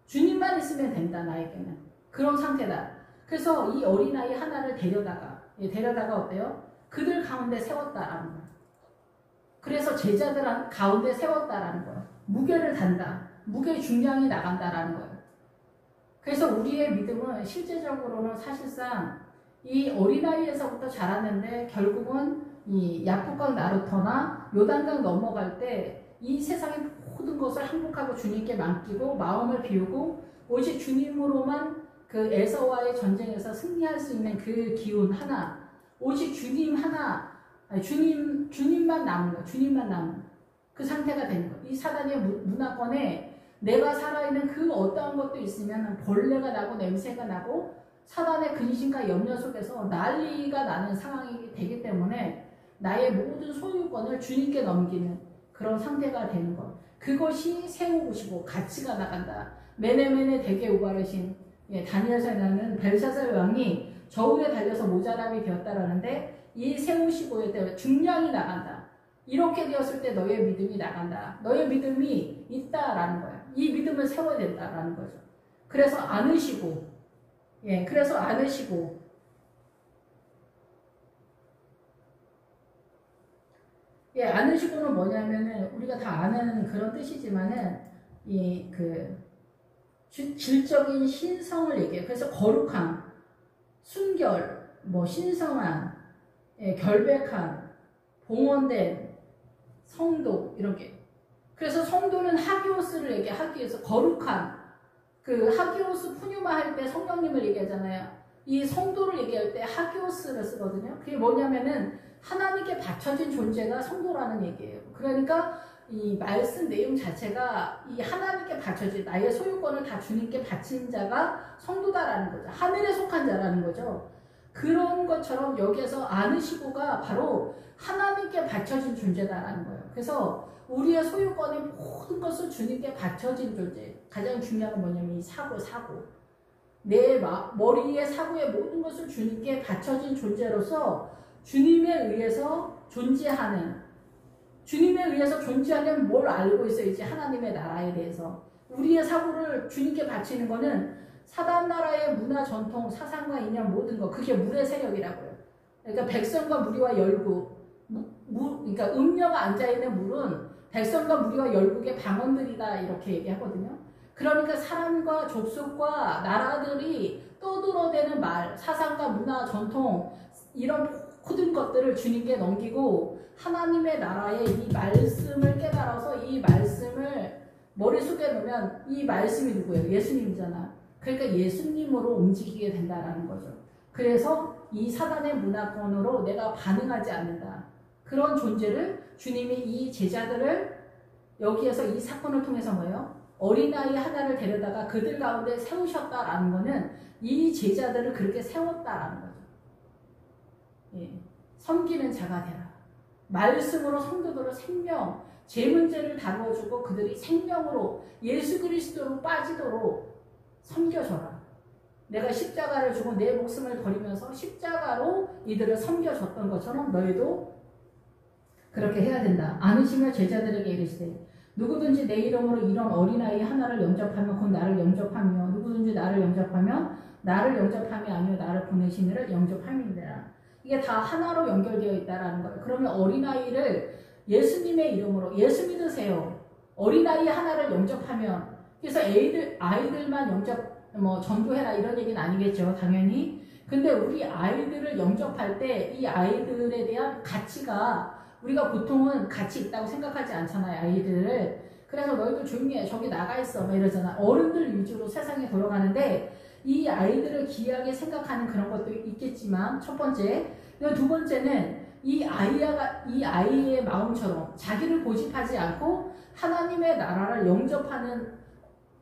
주님만 있으면 된다 나에게는. 그런 상태다. 그래서 이 어린아이 하나를 데려다가 어때요? 그들 가운데 세웠다라는 거예요. 그래서 제자들 가운데 세웠다라는 거예요. 무게를 단다. 무게의 중량이 나간다라는 거예요. 그래서 우리의 믿음은 실제적으로는 사실상 이 어린아이에서부터 자랐는데 결국은 이 야복강 나루터나 요단강 넘어갈 때 이 세상의 모든 것을 항복하고 주님께 맡기고 마음을 비우고 오직 주님으로만 그 에서와의 전쟁에서 승리할 수 있는 그 기운 하나, 오직 주님 하나, 주님만 남은 거예요. 주님만 남은 그 상태가 되는 거예요. 이 사단의 문화권에 내가 살아있는 그 어떠한 것도 있으면 벌레가 나고 냄새가 나고 사단의 근심과 염려 속에서 난리가 나는 상황이 되기 때문에 나의 모든 소유권을 주님께 넘기는 그런 상태가 되는 것. 그것이 세우고시고 가치가 나간다. 메네메네 대개 우바르신 다니엘서에 나오는 벨사살 왕이 저울에 달려서 모자람이 되었다라는데 이 세우시고에 대해 중량이 나간다. 이렇게 되었을 때 너의 믿음이 나간다. 너의 믿음이 있다라는 거야. 이 믿음을 세워야 된다라는 거죠. 그래서 안으시고 안으시고는 뭐냐면은 우리가 다 아는 그런 뜻이지만은 질적인 신성을 얘기해요. 그래서 거룩함, 순결, 신성한, 결백한, 봉헌된 성도 이렇게. 그래서 성도는 하기오스를 얘기하기 위해서 거룩한 그 하기오스 푸뉴마 할 때 성령님을 얘기하잖아요. 이 성도를 얘기할 때 하기오스를 쓰거든요. 그게 뭐냐면은 하나님께 바쳐진 존재가 성도라는 얘기예요. 그러니까 이 말씀 내용 자체가 이 하나님께 바쳐진 나의 소유권을 다 주님께 바친 자가 성도다라는 거죠. 하늘에 속한 자라는 거죠. 그런 것처럼 여기에서 안으시고가 바로 하나님께 바쳐진 존재다라는 거예요. 그래서 우리의 소유권의 모든 것을 주님께 바쳐진 존재. 가장 중요한 건 뭐냐면 이 사고. 내 머리의 사고의 모든 것을 주님께 바쳐진 존재로서 주님에 의해서 존재하는, 주님에 의해서 존재하려면 뭘 알고 있어야지 하나님의 나라에 대해서. 우리의 사고를 주님께 바치는 거는 사단 나라의 문화, 전통, 사상과 이념 모든 거, 그게 물의 세력이라고요. 그러니까 백성과 무리와 열국, 그러니까 음녀가 앉아있는 물은 백성과 무리와 열국의 방언들이다 이렇게 얘기하거든요. 그러니까 사람과 족속과 나라들이 떠들어대는 말, 사상과 문화, 전통 이런 모든 것들을 주님께 넘기고 하나님의 나라의 이 말씀을 깨달아서 이 말씀을 머릿속에 놓으면 이 말씀이 누구예요? 예수님이잖아. 그러니까 예수님으로 움직이게 된다라는 거죠. 그래서 이 사단의 문화권으로 내가 반응하지 않는다. 그런 존재를 주님이 이 제자들을 여기에서 이 사건을 통해서 뭐예요? 어린아이 하나를 데려다가 그들 가운데 세우셨다라는 거는 이 제자들을 그렇게 세웠다라는 거죠. 섬기는 자가 되라. 말씀으로 성도들을 생명, 제 문제를 다루어주고 그들이 생명으로 예수 그리스도로 빠지도록 섬겨줘라. 내가 십자가를 주고 내 목숨을 버리면서 십자가로 이들을 섬겨줬던 것처럼 너희도 그렇게 해야 된다. 안으시며 제자들에게 이르시되 누구든지 내 이름으로 이런 어린아이 하나를 영접하면 곧 나를 영접하며 누구든지 나를 영접하면 나를 영접함이 아니요 나를 보내신 이를 영접함이니라. 이게 다 하나로 연결되어 있다라는 거예요. 그러면 어린아이를 예수님의 이름으로 예수 믿으세요. 어린아이 하나를 영접하면 그래서 아이들만 전도해라 이런 얘기는 아니겠죠. 당연히. 근데 우리 아이들을 영접할 때 이 아이들에 대한 가치가 우리가 보통은 가치 있다고 생각하지 않잖아요. 아이들을. 그래서 너희들 조용히 해. 저기 나가 있어. 막 이러잖아. 어른들 위주로 세상에 돌아가는데 이 아이들을 귀하게 생각하는 그런 것도 있겠지만 첫 번째. 두 번째는 이 아이의 마음처럼 자기를 고집하지 않고 하나님의 나라를 영접하는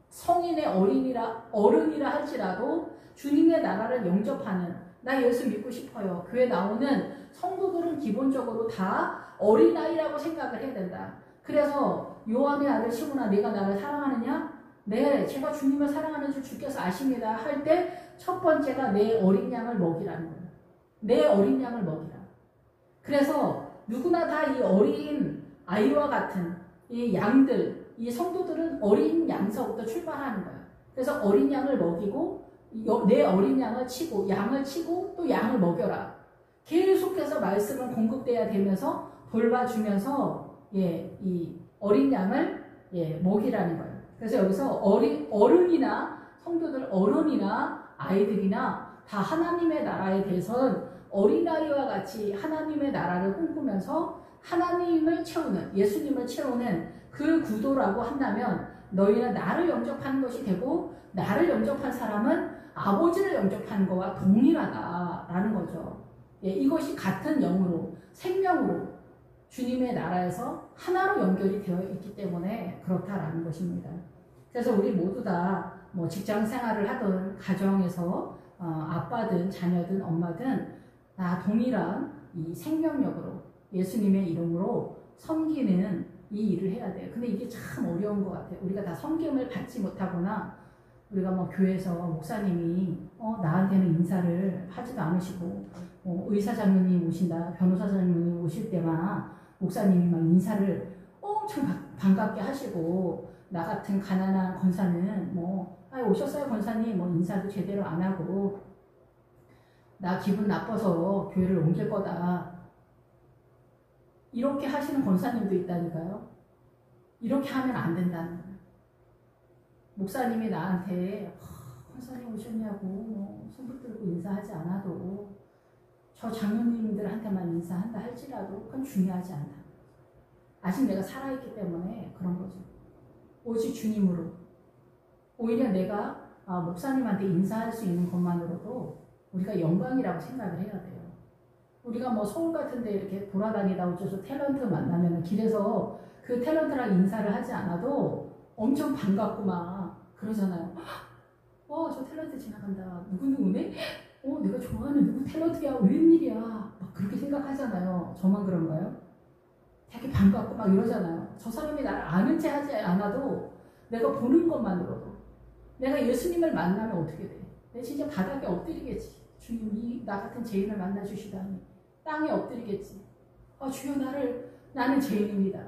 성인의 어른이라 할지라도 주님의 나라를 영접하는 나 예수 믿고 싶어요. 교회 나오는 성도들은 기본적으로 다 어린아이라고 생각을 해야 된다. 그래서 요한의 아들 시몬아 네가 나를 사랑하느냐? 네, 제가 주님을 사랑하는 줄 주께서 아십니다. 할 때 첫 번째가 내 어린 양을 먹이라는 거예요. 내 어린 양을 먹이라. 그래서 누구나 다 이 어린 아이와 같은 이 양들, 이 성도들은 어린 양서부터 출발하는 거예요. 그래서 어린 양을 먹이고 내 어린 양을 치고 양을 치고 또 양을 먹여라. 계속해서 말씀은 공급돼야 되면서 돌봐주면서 이 어린 양을 먹이라는 거예요. 그래서 여기서 어른이나 성도들, 어른이나 아이들이나 다 하나님의 나라에 대해서는 어린아이와 같이 하나님의 나라를 꿈꾸면서 하나님을 채우는, 예수님을 채우는 그 구도라고 한다면 너희는 나를 영접하는 것이 되고 나를 영접한 사람은 아버지를 영접하는 것과 동일하다라는 거죠. 이것이 같은 영으로, 생명으로 주님의 나라에서 하나로 연결이 되어 있기 때문에 그렇다라는 것입니다. 그래서 우리 모두 다 뭐 직장 생활을 하든 가정에서 아빠든 자녀든 엄마든 다 동일한 이 생명력으로 예수님의 이름으로 섬기는 이 일을 해야 돼요. 근데 이게 참 어려운 것 같아요. 우리가 다 섬김을 받지 못하거나 우리가 뭐 교회에서 목사님이 나한테는 인사를 하지도 않으시고 의사장님 오신다, 변호사장님 오실 때만 목사님이 막 인사를 엄청 반갑게 하시고 나 같은 가난한 권사는 오셨어요 권사님 인사도 제대로 안 하고 나 기분 나빠서 교회를 옮길 거다 이렇게 하시는 권사님도 있다니까요. 이렇게 하면 안 된다는 거예요. 목사님이 나한테 권사님 오셨냐고 손 붙들고 인사하지 않아도 저 장로님들한테만 인사한다 할지라도 그건 중요하지 않다. 아직 내가 살아있기 때문에 그런 거죠. 오직 주님으로. 오히려 내가 목사님한테 인사할 수 있는 것만으로도 우리가 영광이라고 생각을 해야 돼요. 우리가 뭐 서울 같은 데 이렇게 돌아다니다 어쩌서 탤런트 만나면 길에서 그 탤런트랑 인사를 하지 않아도 엄청 반갑고 막 그러잖아요. 저 탤런트 지나간다. 누구누구네? 내가 좋아하는 누구 탤런트야. 웬일이야. 막 그렇게 생각하잖아요. 저만 그런가요? 되게 반갑고 막 이러잖아요. 저 사람이 나를 아는 체 하지 않아도 내가 보는 것만으로도 내가 예수님을 만나면 어떻게 돼? 내가 진짜 바닥에 엎드리겠지. 주님이 나 같은 죄인을 만나주시다니 땅에 엎드리겠지. 주여 나는 죄인입니다.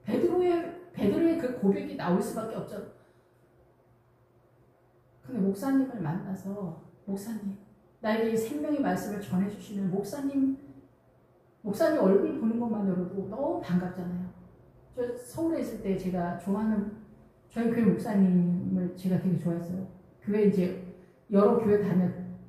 베드로의 그 고백이 나올 수밖에 없죠. 근데 목사님을 만나서 목사님 나에게 생명의 말씀을 전해주시는 목사님 얼굴 보는 것만으로도 너무 반갑잖아요. 저 서울에 있을 때 제가 좋아하는 저희 교회 목사님을 제가 되게 좋아했어요. 교회 이제 여러 교회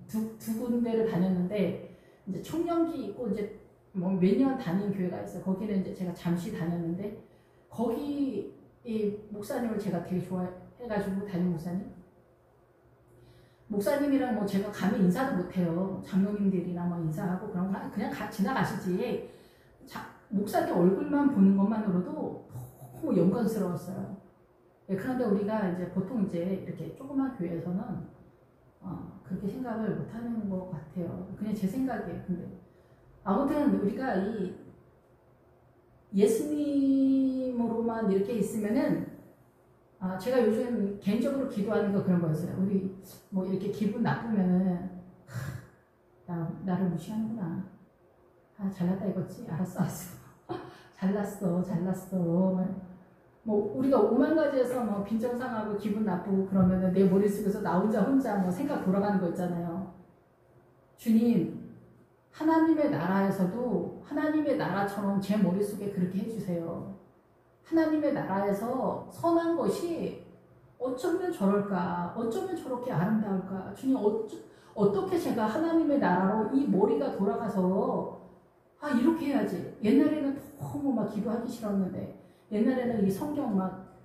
두 군데를 다녔는데 이제 청년기 있고 이제 뭐 몇 년 다닌 교회가 있어요. 거기는 이제 제가 잠시 다녔는데 거기 이 목사님을 제가 되게 좋아해가지고 다닌 목사님이랑 뭐 제가 감히 인사도 못해요. 장로님들이랑 막 인사하고 그런 거 그냥 지나가시지. 목사님 얼굴만 보는 것만으로도 너무 영광스러웠어요. 그런데 우리가 이제 보통 이제 이렇게 조그만 교회에서는 그렇게 생각을 못하는 것 같아요. 그냥 제 생각이에요. 근데 아무튼 우리가 이 예수님으로만 이렇게 있으면은 제가 요즘 개인적으로 기도하는 거 그런 거였어요. 우리 뭐 이렇게 기분 나쁘면은 나를 무시하는구나. 잘났다 이거지? 알았어. 잘났어. 뭐 우리가 오만 가지에서 뭐 빈정상하고 기분 나쁘고 그러면은 내 머릿속에서 나 혼자 뭐 생각 돌아가는 거 있잖아요. 주님, 하나님의 나라에서도 하나님의 나라처럼 제 머릿속에 그렇게 해주세요. 하나님의 나라에서 선한 것이 어쩌면 저럴까? 어쩌면 저렇게 아름다울까? 주님, 어떻게 제가 하나님의 나라로 이 머리가 돌아가서 이렇게 해야지. 옛날에는 너무 막 기도하기 싫었는데 옛날에는 이 성경 막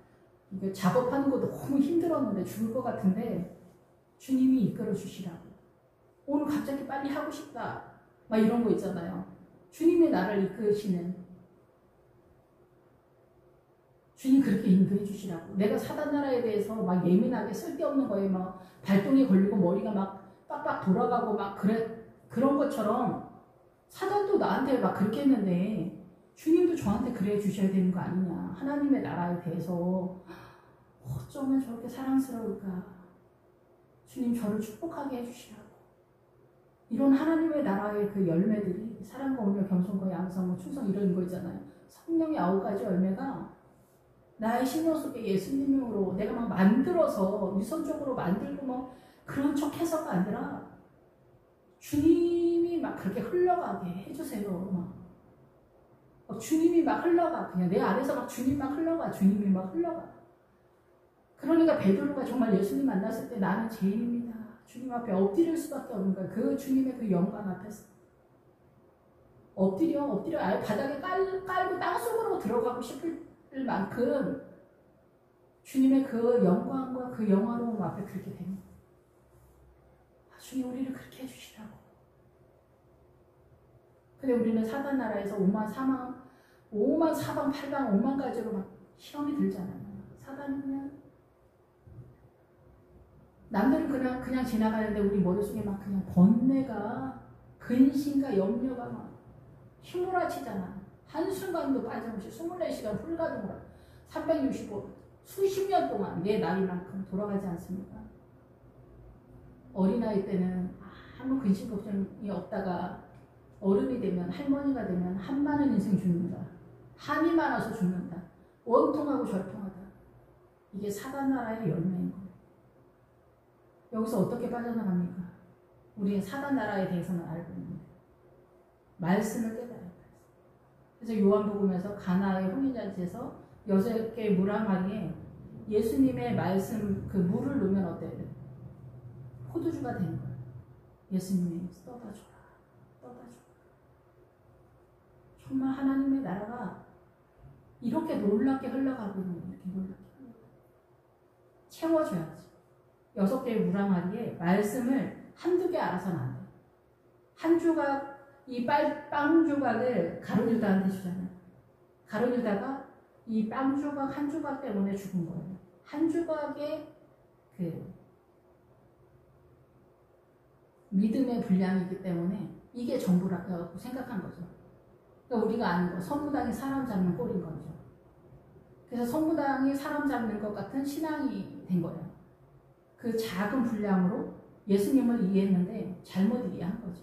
작업하는 것도 너무 힘들었는데 죽을 것 같은데 주님이 이끌어 주시라고. 오늘 갑자기 빨리 하고 싶다. 막 이런 거 있잖아요. 주님이 나를 이끄시는 주님 그렇게 인도해 주시라고. 내가 사단 나라에 대해서 막 예민하게 쓸데없는 거에 막 발동이 걸리고 머리가 막 빡빡 돌아가고 막 그런 것처럼 사단도 나한테 막 그렇게 했는데 주님도 저한테 그래 주셔야 되는 거 아니냐. 하나님의 나라에 대해서 어쩌면 저렇게 사랑스러울까. 주님 저를 축복하게 해주시라고. 이런 하나님의 나라의 그 열매들이 사랑과 온유, 겸손과 양성, 뭐 충성 이런 거 있잖아요. 성령의 9가지 열매가 나의 심령 속에 예수님으로 내가 막 만들어서 유선적으로 만들고 막 그런 척 해서가 아니라 주님이 막 그렇게 흘러가게 해주세요. 주님이 막 흘러가. 그냥 내 안에서 막 주님이 막 흘러가. 주님이 막 흘러가. 그러니까 베드로가 정말 예수님 만났을 때 나는 죄인입니다. 주님 앞에 엎드릴 수밖에 없는 거야. 그 주님의 그 영광 앞에서. 엎드려. 아예 바닥에 깔고 땅속으로 들어가고 싶을 만큼 주님의 그 영광과 그 영화로움 앞에 그렇게 됩니다. 주님 우리를 그렇게 해주시라고. 근데 우리는 사단 나라에서 5만 4방 8방 5만 가지로 막 시험이 들잖아요. 사단은 그냥 남들은 그냥 지나가는데 우리 머릿속에 막 그냥 번뇌가 근심과 염려가 막 휘몰아치잖아. 한순간도 빠짐없이 24시간 풀가동으로 365 수십 년 동안 내 나이만큼 돌아가지 않습니까? 어린아이 때는 아무 근심 걱정이 없다가 어른이 되면 할머니가 되면 한많은 인생 죽는다. 한이 많아서 죽는다. 원통하고 절통하다. 이게 사단 나라의 열매인 거예요. 여기서 어떻게 빠져나갑니까? 우리는 사단 나라에 대해서는 알고 있는데 말씀을 깨달아야 돼요. 그래서 요한복음에서 가나의 혼인잔치에서 6개의 물 항아리에 예수님의 말씀 그 물을 넣으면 어때요? 포도주가 되는 거예요. 예수님이 떠다줘라. 정말 하나님의 나라가 이렇게 놀랍게 흘러가고 있는 거예요. 이렇게 놀랍게 흘러가고. 채워줘야지. 6개의 물 항아리에 말씀을 한두 개 알아서는 안 돼요. 한 조각, 이 빵 조각을 가룟 유다한테 주잖아요. 가룟 유다가 이 빵 조각 한 조각 때문에 죽은 거예요. 한 조각의 그 믿음의 분량이기 때문에 이게 전부라고 생각한 거죠. 그러니까 우리가 아는 거, 선무당이 사람 잡는 꼴인 거죠. 그래서 선무당이 사람 잡는 것 같은 신앙이 된 거예요. 그 작은 분량으로 예수님을 이해했는데 잘못 이해한 거죠.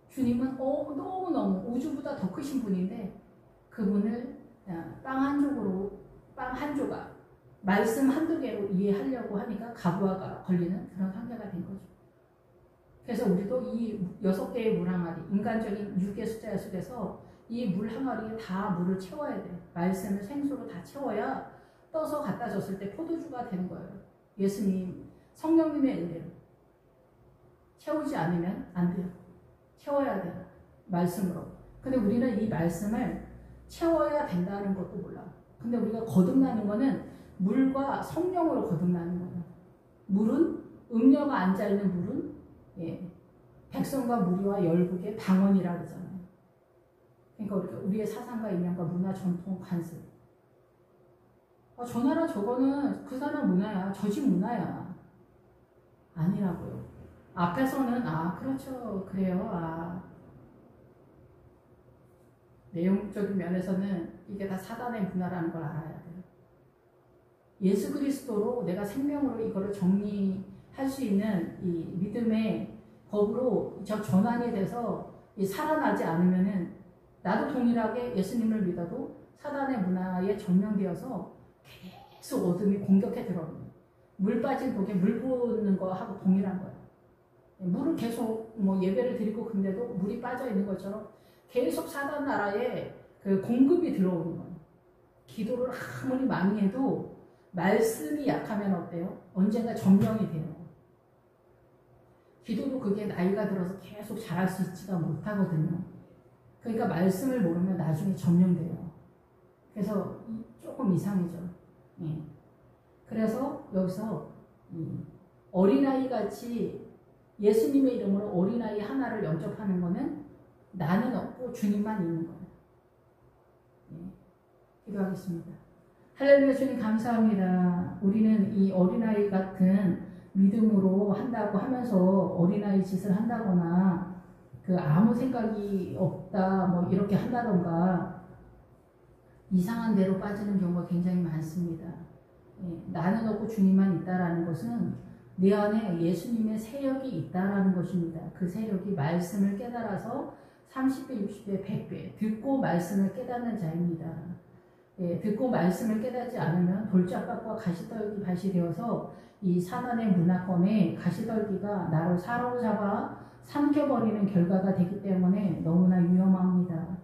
주님은 너무너무 우주보다 더 크신 분인데 그분을 빵 한 조각, 말씀 한두 개로 이해하려고 하니까 가부화가 걸리는 그런 상태가 된 거죠. 그래서 우리도 이 6개의 물 항아리, 인간적인 6의 숫자 속에서 이 물 항아리에 다 물을 채워야 돼요. 말씀을 생수로 다 채워야 떠서 갖다 줬을 때 포도주가 되는 거예요. 예수님, 성령님의 은혜로. 채우지 않으면 안 돼요. 채워야 돼요. 말씀으로. 근데 우리는 이 말씀을 채워야 된다는 것도 몰라. 근데 우리가 거듭나는 거는 물과 성령으로 거듭나는 거예요. 물은, 음녀가 앉아있는 물은 백성과 무리와 열국의 방언이라 그러잖아요. 그러니까 우리의 사상과 인연과 문화, 전통, 관습. 저 나라 저거는 그 사람 문화야. 저 집 문화야. 아니라고요. 앞에서는 그렇죠. 그래요. 내용적인 면에서는 이게 다 사단의 문화라는 걸 알아야 돼요. 예수 그리스도로 내가 생명으로 이거를 정리할 수 있는 이 믿음의 법으로 저 전환이 돼서 살아나지 않으면은 나도 동일하게 예수님을 믿어도 사단의 문화에 점령되어서 계속 어둠이 공격해 들어오는 거예요. 물 빠진 독에 물 부는 거하고 동일한 거예요. 물을 계속 예배를 드리고 근데도 물이 빠져 있는 것처럼 계속 사단 나라에 그 공급이 들어오는 거예요. 기도를 아무리 많이 해도 말씀이 약하면 어때요? 언젠가 점령이 돼요. 기도도 그게 나이가 들어서 계속 잘할 수 있지가 못하거든요. 그러니까 말씀을 모르면 나중에 점령돼요. 그래서 조금 이상해져. 그래서 여기서 어린아이 같이 예수님의 이름으로 어린아이 하나를 영접하는 거는 나는 없고 주님만 있는 거예요. 기도하겠습니다. 할렐루야. 주님 감사합니다. 우리는 이 어린아이 같은 믿음으로 한다고 하면서 어린아이 짓을 한다거나 아무 생각이 없다 이렇게 한다던가 이상한 데로 빠지는 경우가 굉장히 많습니다. 나는 없고 주님만 있다라는 것은 내 안에 예수님의 세력이 있다라는 것입니다. 그 세력이 말씀을 깨달아서 30배, 60배, 100배 듣고 말씀을 깨닫는 자입니다. 예, 듣고 말씀을 깨닫지 않으면 돌짝밭과 가시떨기 밭이 되어서 이 사단의 문화권에 가시떨기가 나를 사로잡아 삼켜버리는 결과가 되기 때문에 너무나 위험합니다.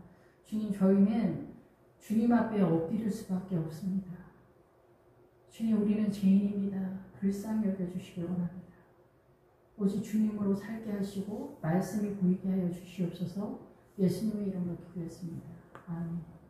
주님, 저희는 주님 앞에 엎드릴 수밖에 없습니다. 주님, 우리는 죄인입니다. 불쌍히 여겨주시기 원합니다. 오직 주님으로 살게 하시고 말씀이 보이게 하여 주시옵소서. 예수님의 이름으로 기도했습니다. 아멘.